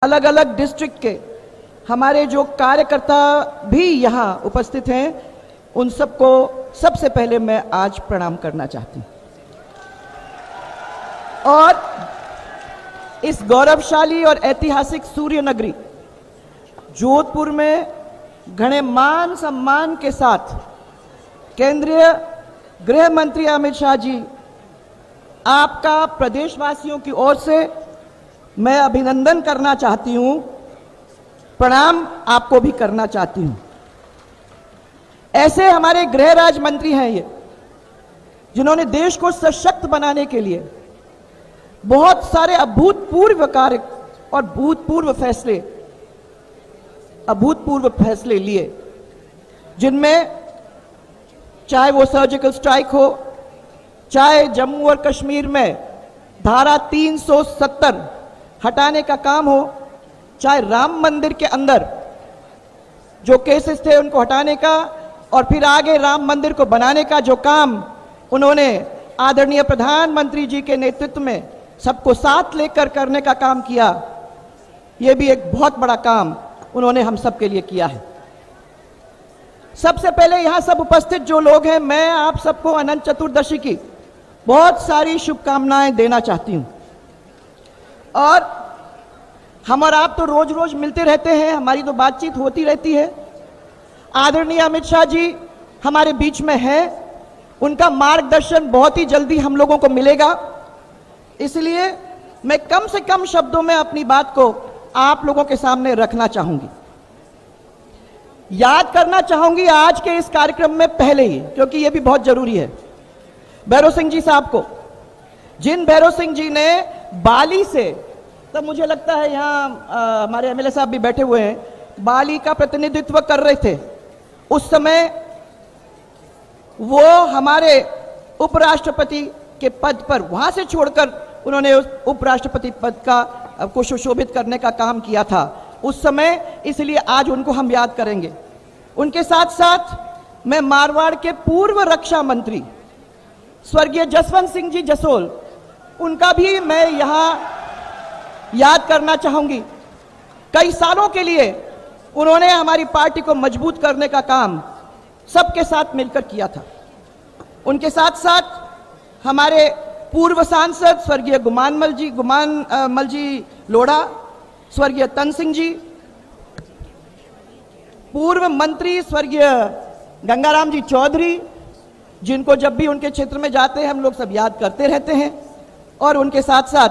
अलग अलग डिस्ट्रिक्ट के हमारे जो कार्यकर्ता भी यहाँ उपस्थित हैं, उन सबको सबसे पहले मैं आज प्रणाम करना चाहती हूँ। और इस गौरवशाली और ऐतिहासिक सूर्य नगरी जोधपुर में घने मान सम्मान के साथ केंद्रीय गृह मंत्री अमित शाह जी, आपका प्रदेशवासियों की ओर से मैं अभिनंदन करना चाहती हूं, प्रणाम आपको भी करना चाहती हूं। ऐसे हमारे गृह राज्य मंत्री हैं ये, जिन्होंने देश को सशक्त बनाने के लिए बहुत सारे अभूतपूर्व कार्य और अभूतपूर्व फैसले लिए, जिनमें चाहे वो सर्जिकल स्ट्राइक हो, चाहे जम्मू और कश्मीर में धारा 370 हटाने का काम हो, चाहे राम मंदिर के अंदर जो केसेस थे उनको हटाने का, और फिर आगे राम मंदिर को बनाने का जो काम उन्होंने आदरणीय प्रधानमंत्री जी के नेतृत्व में सबको साथ लेकर करने का काम किया। यह भी एक बहुत बड़ा काम उन्होंने हम सब के लिए किया है। सबसे पहले यहां सब उपस्थित जो लोग हैं, मैं आप सबको अनंत चतुर्दशी की बहुत सारी शुभकामनाएं देना चाहती हूं। और हम और आप तो रोज रोज मिलते रहते हैं, हमारी तो बातचीत होती रहती है। आदरणीय अमित शाह जी हमारे बीच में हैं, उनका मार्गदर्शन बहुत ही जल्दी हम लोगों को मिलेगा। इसलिए मैं कम से कम शब्दों में अपनी बात को आप लोगों के सामने रखना चाहूंगी। याद करना चाहूंगी आज के इस कार्यक्रम में पहले ही, क्योंकि यह भी बहुत जरूरी है, भैरव सिंह जी साहब को, जिन भैरव सिंह जी ने बाली से, तब मुझे लगता है यहाँ हमारे एमएलए साहब भी बैठे हुए हैं, बाली का प्रतिनिधित्व कर रहे थे। उस समय वो हमारे उपराष्ट्रपति के पद पर वहां से छोड़कर उन्होंने उस उपराष्ट्रपति पद को सुशोभित करने का काम किया था उस समय, इसलिए आज उनको हम याद करेंगे। उनके साथ साथ मैं मारवाड़ के पूर्व रक्षा मंत्री स्वर्गीय जसवंत सिंह जी जसोल, उनका भी मैं यहां याद करना चाहूंगी। कई सालों के लिए उन्होंने हमारी पार्टी को मजबूत करने का काम सबके साथ मिलकर किया था। उनके साथ साथ हमारे पूर्व सांसद स्वर्गीय गुमानमल जी लोढ़ा, स्वर्गीय तन सिंह जी, पूर्व मंत्री स्वर्गीय गंगाराम जी चौधरी, जिनको जब भी उनके क्षेत्र में जाते हैं हम लोग सब याद करते रहते हैं, और उनके साथ साथ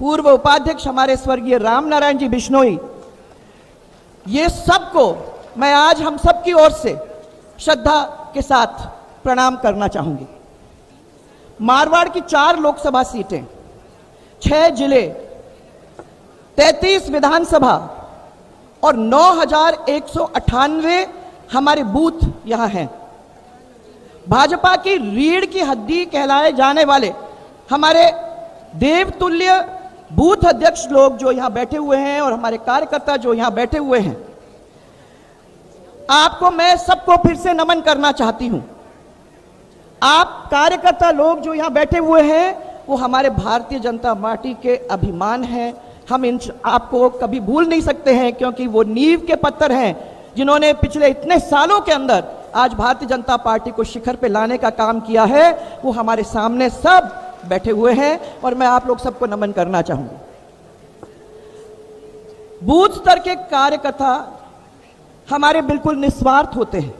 पूर्व उपाध्यक्ष हमारे स्वर्गीय राम नारायण जी बिश्नोई। ये सबको मैं आज हम सब की ओर से श्रद्धा के साथ प्रणाम करना चाहूंगी। मारवाड़ की 4 लोकसभा सीटें, 6 जिले, 33 विधानसभा और 9,198 हमारे बूथ यहां हैं। भाजपा की रीढ़ की हड्डी कहलाए जाने वाले हमारे देवतुल्य बूथ अध्यक्ष लोग जो यहां बैठे हुए हैं और हमारे कार्यकर्ता जो यहां बैठे हुए हैं, आपको मैं सबको फिर से नमन करना चाहती हूं। आप कार्यकर्ता लोग जो यहां बैठे हुए हैं वो हमारे भारतीय जनता पार्टी के अभिमान हैं। हम इन आपको कभी भूल नहीं सकते हैं, क्योंकि वो नींव के पत्थर हैं जिन्होंने पिछले इतने सालों के अंदर आज भारतीय जनता पार्टी को शिखर पे लाने का काम किया है। वो हमारे सामने सब बैठे हुए हैं और मैं आप लोग सबको नमन करना चाहूंगी। बूथ स्तर के कार्यकर्ता हमारे बिल्कुल निस्वार्थ होते हैं।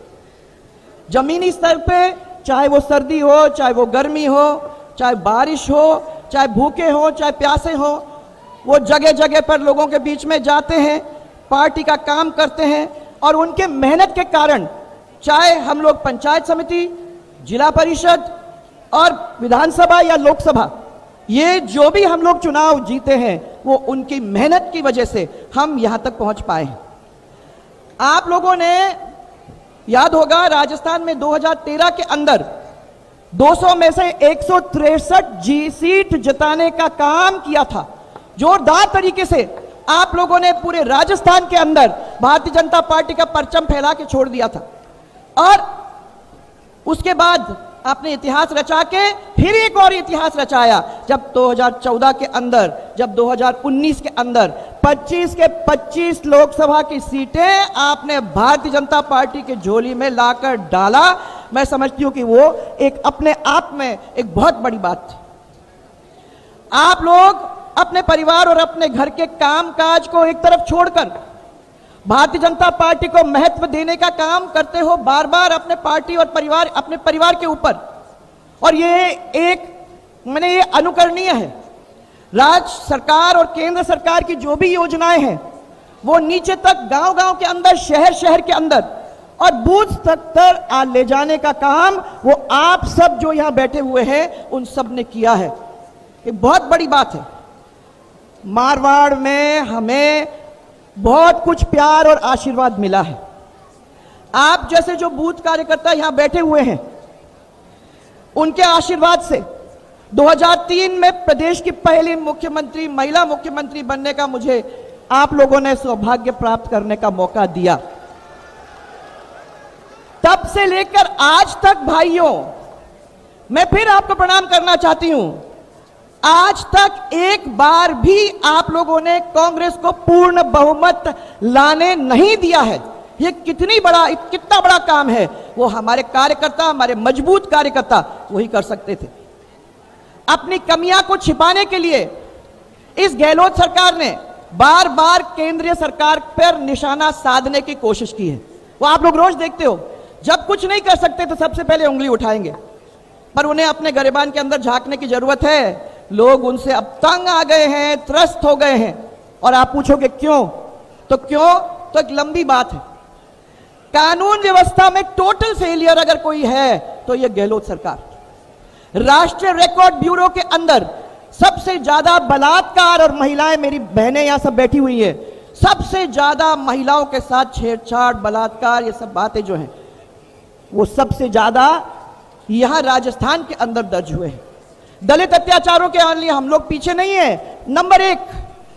जमीनी स्तर पे चाहे वो सर्दी हो, चाहे वो गर्मी हो, चाहे बारिश हो, चाहे भूखे हो, चाहे प्यासे हो, वो जगह जगह पर लोगों के बीच में जाते हैं, पार्टी का काम करते हैं। और उनके मेहनत के कारण चाहे हम लोग पंचायत समिति, जिला परिषद और विधानसभा या लोकसभा, ये जो भी हम लोग चुनाव जीते हैं वो उनकी मेहनत की वजह से हम यहां तक पहुंच पाए हैं। आप लोगों ने याद होगा, राजस्थान में 2013 के अंदर 200 में से 163 सीट जिताने का काम किया था। जोरदार तरीके से आप लोगों ने पूरे राजस्थान के अंदर भारतीय जनता पार्टी का परचम फैला के छोड़ दिया था। और उसके बाद आपने इतिहास रचा के फिर एक और इतिहास रचाया। जब 2014 के अंदर, जब 2019 के अंदर 25 के 25 लोकसभा की सीटें आपने भारतीय जनता पार्टी की झोली में लाकर डाला, मैं समझती हूं कि वो एक अपने आप में एक बहुत बड़ी बात थी। आप लोग अपने परिवार और अपने घर के कामकाज को एक तरफ छोड़कर भारतीय जनता पार्टी को महत्व देने का काम करते हो बार बार अपने पार्टी और परिवार, अपने परिवार के ऊपर, और ये अनुकरणीय है। राज्य सरकार और केंद्र सरकार की जो भी योजनाएं हैं वो नीचे तक, गांव-गांव के अंदर, शहर-शहर के अंदर और बूथ तक ले जाने का काम वो आप सब जो यहां बैठे हुए हैं उन सब ने किया है। एक बहुत बड़ी बात है। मारवाड़ में हमें बहुत कुछ प्यार और आशीर्वाद मिला है। आप जैसे जो बूथ कार्यकर्ता यहां बैठे हुए हैं, उनके आशीर्वाद से 2003 में प्रदेश की पहली मुख्यमंत्री, महिला मुख्यमंत्री बनने का मुझे आप लोगों ने सौभाग्य प्राप्त करने का मौका दिया। तब से लेकर आज तक भाइयों, मैं फिर आपको प्रणाम करना चाहती हूं, आज तक एक बार भी आप लोगों ने कांग्रेस को पूर्ण बहुमत लाने नहीं दिया है। ये कितना बड़ा काम है, वो हमारे कार्यकर्ता, हमारे मजबूत कार्यकर्ता वही कर सकते थे। अपनी कमियां को छिपाने के लिए इस गहलोत सरकार ने बार बार केंद्रीय सरकार पर निशाना साधने की कोशिश की है। वो आप लोग रोज देखते हो, जब कुछ नहीं कर सकते तो सबसे पहले उंगली उठाएंगे, पर उन्हें अपने गिरेबान के अंदर झांकने की जरूरत है। लोग उनसे अब तंग आ गए हैं, त्रस्त हो गए हैं। और आप पूछोगे क्यों, तो एक लंबी बात है। कानून व्यवस्था में टोटल फेलियर अगर कोई है तो यह गहलोत सरकार। राष्ट्रीय रिकॉर्ड ब्यूरो के अंदर सबसे ज्यादा बलात्कार, और महिलाएं, मेरी बहनें यहां सब बैठी हुई है, सबसे ज्यादा महिलाओं के साथ छेड़छाड़, बलात्कार, ये सब बातें जो हैं वो सबसे ज्यादा यहां राजस्थान के अंदर दर्ज हुए हैं। दलित अत्याचारों के लिए हम लोग पीछे नहीं है, नंबर 1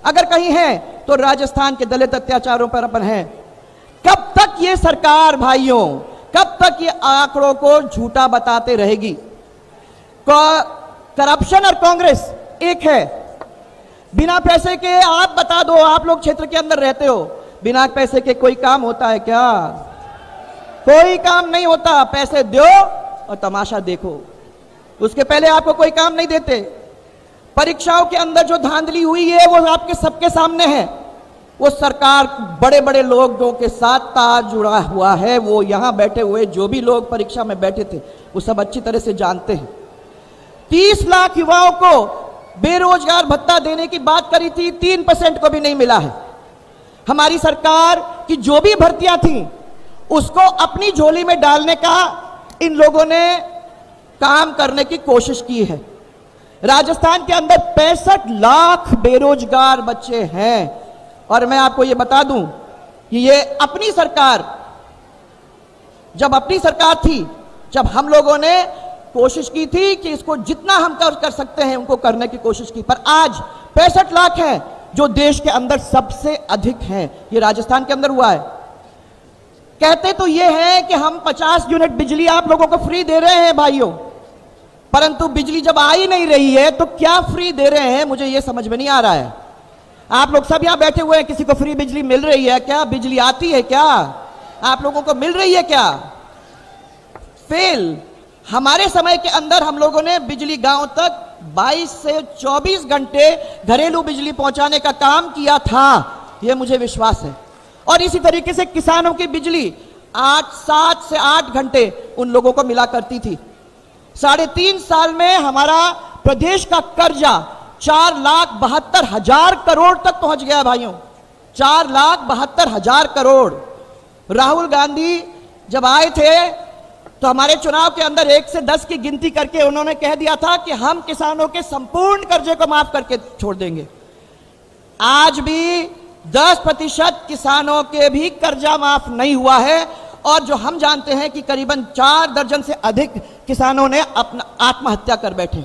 अगर कहीं है तो राजस्थान के दलित अत्याचारों पर अपन है। कब तक ये सरकार भाइयों, कब तक ये आंकड़ों को झूठा बताते रहेगी? करप्शन और कांग्रेस एक है। बिना पैसे के आप बता दो, आप लोग क्षेत्र के अंदर रहते हो, बिना पैसे के कोई काम होता है क्या? कोई काम नहीं होता। पैसे दो और तमाशा देखो, उसके पहले आपको कोई काम नहीं देते। परीक्षाओं के अंदर जो धांधली हुई है वो आपके सबके सामने है। वो सरकार बड़े बड़े लोगों के साथ तार जुड़ा हुआ है। वो यहां बैठे हुए जो भी लोग परीक्षा में बैठे थे वो सब अच्छी तरह से जानते हैं। 30 लाख युवाओं को बेरोजगार भत्ता देने की बात करी थी, 3% को भी नहीं मिला है। हमारी सरकार की जो भी भर्तियां थी उसको अपनी झोली में डालने का इन लोगों ने काम करने की कोशिश की है। राजस्थान के अंदर 65 लाख बेरोजगार बच्चे हैं। और मैं आपको यह बता दूं कि ये अपनी सरकार, जब अपनी सरकार थी, जब हम लोगों ने कोशिश की थी कि इसको जितना हम कर सकते हैं उनको करने की कोशिश की, पर आज 65 लाख हैं जो देश के अंदर सबसे अधिक हैं। ये राजस्थान के अंदर हुआ है। कहते तो ये है कि हम 50 यूनिट बिजली आप लोगों को फ्री दे रहे हैं भाइयों, परंतु बिजली जब आ ही नहीं रही है तो क्या फ्री दे रहे हैं, मुझे ये समझ में नहीं आ रहा है। आप लोग सब यहां बैठे हुए हैं, किसी को फ्री बिजली मिल रही है क्या? बिजली आती है क्या? आप लोगों को मिल रही है क्या? फेल। हमारे समय के अंदर हम लोगों ने बिजली गांव तक 22 से 24 घंटे घरेलू बिजली पहुंचाने का काम किया था, यह मुझे विश्वास है। और इसी तरीके से किसानों की बिजली 7 से 8 घंटे उन लोगों को मिला करती थी। 3.5 साल में हमारा प्रदेश का कर्जा 4,72,000 करोड़ तक पहुंच गया भाइयों। 4,72,000 करोड़। राहुल गांधी जब आए थे तो हमारे चुनाव के अंदर 1 से 10 की गिनती करके उन्होंने कह दिया था कि हम किसानों के संपूर्ण कर्जे को माफ करके छोड़ देंगे। आज भी 10% किसानों के भी कर्जा माफ नहीं हुआ है। और जो हम जानते हैं कि करीबन 4 दर्जन से अधिक किसानों ने अपना आत्महत्या कर बैठे।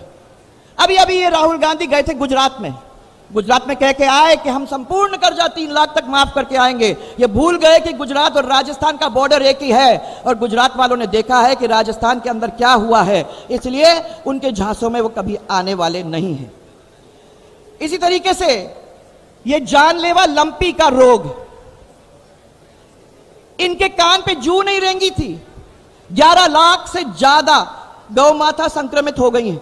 अभी अभी ये राहुल गांधी गए थे गुजरात में, गुजरात में कह के आए कि हम संपूर्ण कर्जा 3 लाख तक माफ करके आएंगे। ये भूल गए कि गुजरात और राजस्थान का बॉर्डर एक ही है और गुजरात वालों ने देखा है कि राजस्थान के अंदर क्या हुआ है, इसलिए उनके झांसों में वो कभी आने वाले नहीं हैं। इसी तरीके से ये जानलेवा लंपी का रोग, इनके कान पे जू नहीं रेंगी थी। 11 लाख से ज्यादा गौ माता संक्रमित हो गई हैं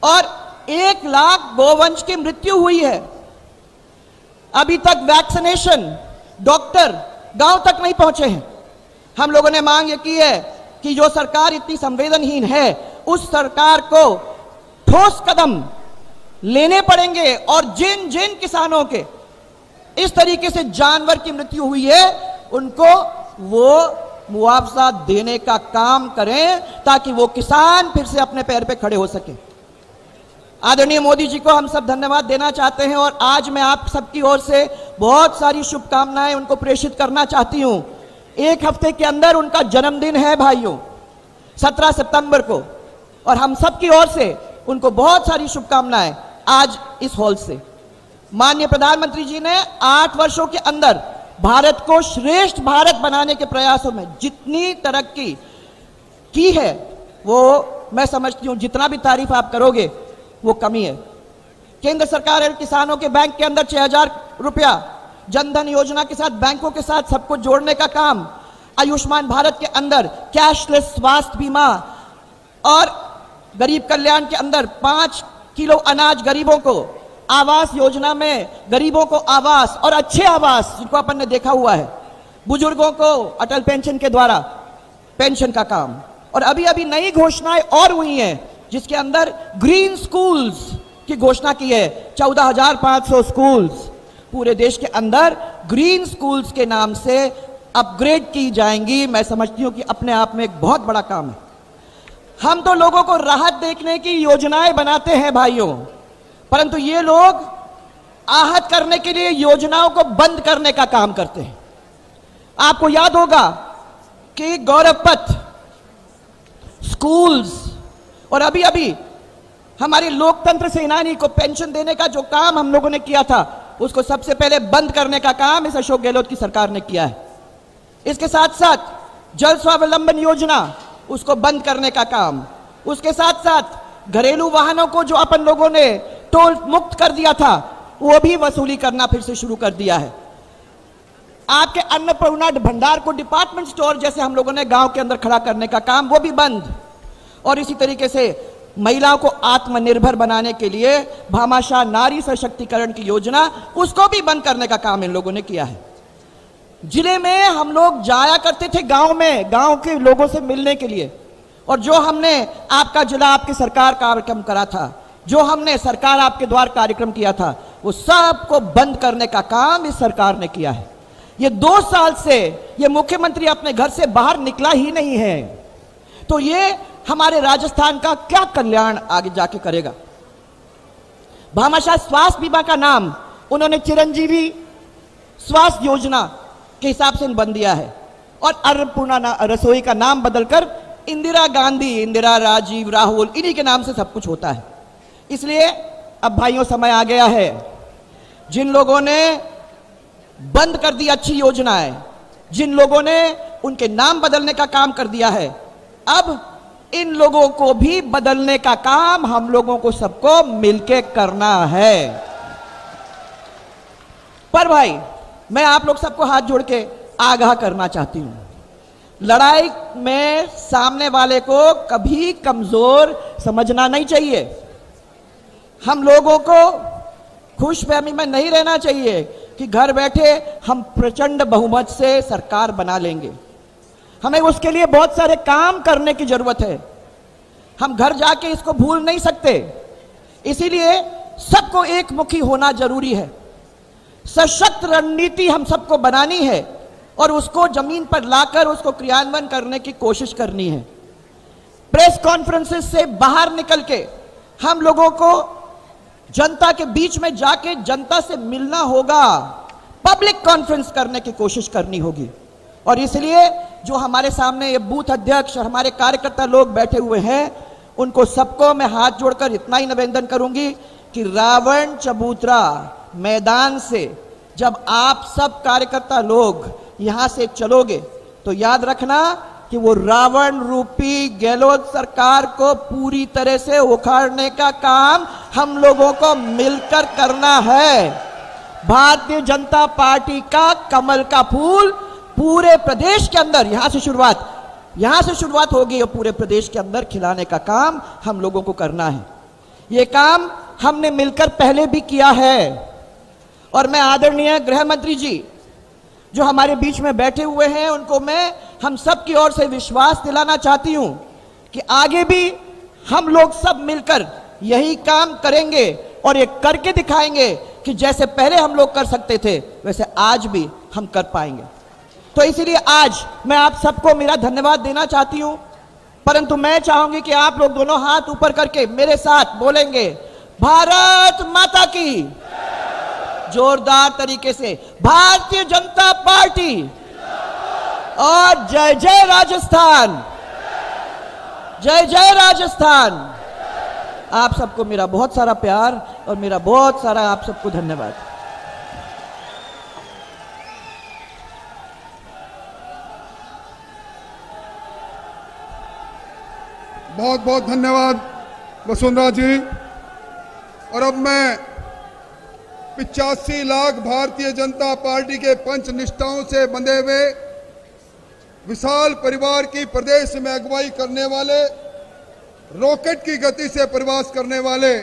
और 1 लाख गोवंश की मृत्यु हुई है। अभी तक वैक्सीनेशन डॉक्टर गांव तक नहीं पहुंचे हैं। हम लोगों ने मांग ये की है कि जो सरकार इतनी संवेदनहीन है, उस सरकार को ठोस कदम लेने पड़ेंगे और जिन जिन किसानों के इस तरीके से जानवर की मृत्यु हुई है, उनको वो मुआवजा देने का काम करें ताकि वो किसान फिर से अपने पैर पे खड़े हो सके। आदरणीय मोदी जी को हम सब धन्यवाद देना चाहते हैं और आज मैं आप सबकी ओर से बहुत सारी शुभकामनाएं उनको प्रेषित करना चाहती हूं। 1 हफ्ते के अंदर उनका जन्मदिन है भाइयों, 17 सितंबर को, और हम सबकी ओर से उनको बहुत सारी शुभकामनाएं आज इस हॉल से। माननीय प्रधानमंत्री जी ने 8 वर्षों के अंदर भारत को श्रेष्ठ भारत बनाने के प्रयासों में जितनी तरक्की की है, वो मैं समझती हूं जितना भी तारीफ आप करोगे वो कमी है। केंद्र सरकार और किसानों के बैंक के अंदर 6,000 रुपया जनधन योजना के साथ बैंकों के साथ सबको जोड़ने का काम, आयुष्मान भारत के अंदर कैशलेस स्वास्थ्य बीमा और गरीब कल्याण के अंदर 5 किलो अनाज गरीबों को, आवास योजना में गरीबों को आवास और अच्छे आवास जिनको अपन ने देखा हुआ है, बुजुर्गों को अटल पेंशन के द्वारा पेंशन का काम, और अभी अभी नई घोषणाएं और हुई हैं जिसके अंदर ग्रीन स्कूल्स की घोषणा की है। 14,500 स्कूल्स पूरे देश के अंदर ग्रीन स्कूल्स के नाम से अपग्रेड की जाएंगी। मैं समझती हूं कि अपने आप में एक बहुत बड़ा काम है। हम तो लोगों को राहत देखने की योजनाएं बनाते हैं भाइयों, परंतु ये लोग आहत करने के लिए योजनाओं को बंद करने का काम करते हैं। आपको याद होगा कि गौरव पथ, स्कूल्स और अभी अभी हमारे लोकतंत्र सेनानी को पेंशन देने का जो काम हम लोगों ने किया था, उसको सबसे पहले बंद करने का काम इस अशोक गहलोत की सरकार ने किया है। इसके साथ साथ जल स्वावलंबन योजना, उसको बंद करने का काम, उसके साथ साथ घरेलू वाहनों को जो अपन लोगों ने टोल मुक्त कर दिया था, वो भी वसूली करना फिर से शुरू कर दिया है। आपके अन्नपूर्णा भंडार को डिपार्टमेंट स्टोर जैसे हम लोगों ने गांव के अंदर खड़ा करने का काम, वो भी बंद। और इसी तरीके से महिलाओं को आत्मनिर्भर बनाने के लिए भामाशाह नारी सशक्तिकरण की योजना, उसको भी बंद करने का काम इन लोगों ने किया है। जिले में हम लोग जाया करते थे गांव में, गांव के लोगों से मिलने के लिए, और जो हमने आपका जिला आपकी सरकार कार्यक्रम करा था, जो हमने सरकार आपके द्वार कार्यक्रम किया था, वो सबको बंद करने का काम इस सरकार ने किया है। ये 2 साल से ये मुख्यमंत्री अपने घर से बाहर निकला ही नहीं है, तो ये हमारे राजस्थान का क्या कल्याण आगे जाके करेगा। भामाशाह स्वास्थ्य बीमा का नाम उन्होंने चिरंजीवी स्वास्थ्य योजना के हिसाब से बन दिया है, और अन्नपूर्णा रसोई का नाम बदलकर इंदिरा गांधी, इंदिरा, राजीव, राहुल, इन्हीं के नाम से सब कुछ होता है। इसलिए अब भाइयों समय आ गया है, जिन लोगों ने बंद कर दी अच्छी योजनाएं, जिन लोगों ने उनके नाम बदलने का काम कर दिया है, अब इन लोगों को भी बदलने का काम हम लोगों को सबको मिलके करना है। पर भाई मैं आप लोग सबको हाथ जोड़ के आगाह करना चाहती हूं, लड़ाई में सामने वाले को कभी कमजोर समझना नहीं चाहिए। हम लोगों को खुशफहमी में नहीं रहना चाहिए कि घर बैठे हम प्रचंड बहुमत से सरकार बना लेंगे। हमें उसके लिए बहुत सारे काम करने की जरूरत है, हम घर जाके इसको भूल नहीं सकते। इसीलिए सबको एक मुखी होना जरूरी है। सशक्त रणनीति हम सबको बनानी है और उसको जमीन पर लाकर उसको क्रियान्वयन करने की कोशिश करनी है। प्रेस कॉन्फ्रेंसेस से बाहर निकल के हम लोगों को जनता के बीच में जाके जनता से मिलना होगा, पब्लिक कॉन्फ्रेंस करने की कोशिश करनी होगी। और इसलिए जो हमारे सामने ये बूथ अध्यक्ष और हमारे कार्यकर्ता लोग बैठे हुए हैं, उनको सबको मैं हाथ जोड़कर इतना ही निवेदन करूंगी कि रावण चबूतरा मैदान से जब आप सब कार्यकर्ता लोग यहां से चलोगे तो याद रखना कि वो रावण रूपी गहलोत सरकार को पूरी तरह से उखाड़ने का काम हम लोगों को मिलकर करना है। भारतीय जनता पार्टी का कमल का फूल पूरे प्रदेश के अंदर यहां से शुरुआत होगी और पूरे प्रदेश के अंदर खिलाने का काम हम लोगों को करना है। यह काम हमने मिलकर पहले भी किया है और मैं आदरणीय गृह मंत्री जी जो हमारे बीच में बैठे हुए हैं उनको मैं हम सब की ओर से विश्वास दिलाना चाहती हूं कि आगे भी हम लोग सब मिलकर यही काम करेंगे और ये करके दिखाएंगे कि जैसे पहले हम लोग कर सकते थे वैसे आज भी हम कर पाएंगे। तो इसीलिए आज मैं आप सबको मेरा धन्यवाद देना चाहती हूं, परंतु मैं चाहूंगी कि आप लोग दोनों हाथ ऊपर करके मेरे साथ बोलेंगे भारत माता की, जोरदार तरीके से भारतीय जनता पार्टी और जय जय राजस्थान, जय जय राजस्थान। आप सबको मेरा बहुत सारा प्यार और मेरा बहुत सारा आप सबको धन्यवाद। बहुत बहुत धन्यवाद वसुंधरा जी। और अब मैं 85 लाख भारतीय जनता पार्टी के पंच निष्ठाओं से बंधे हुए विशाल परिवार की प्रदेश में अगुवाई करने वाले, रॉकेट की गति से प्रवास करने वाले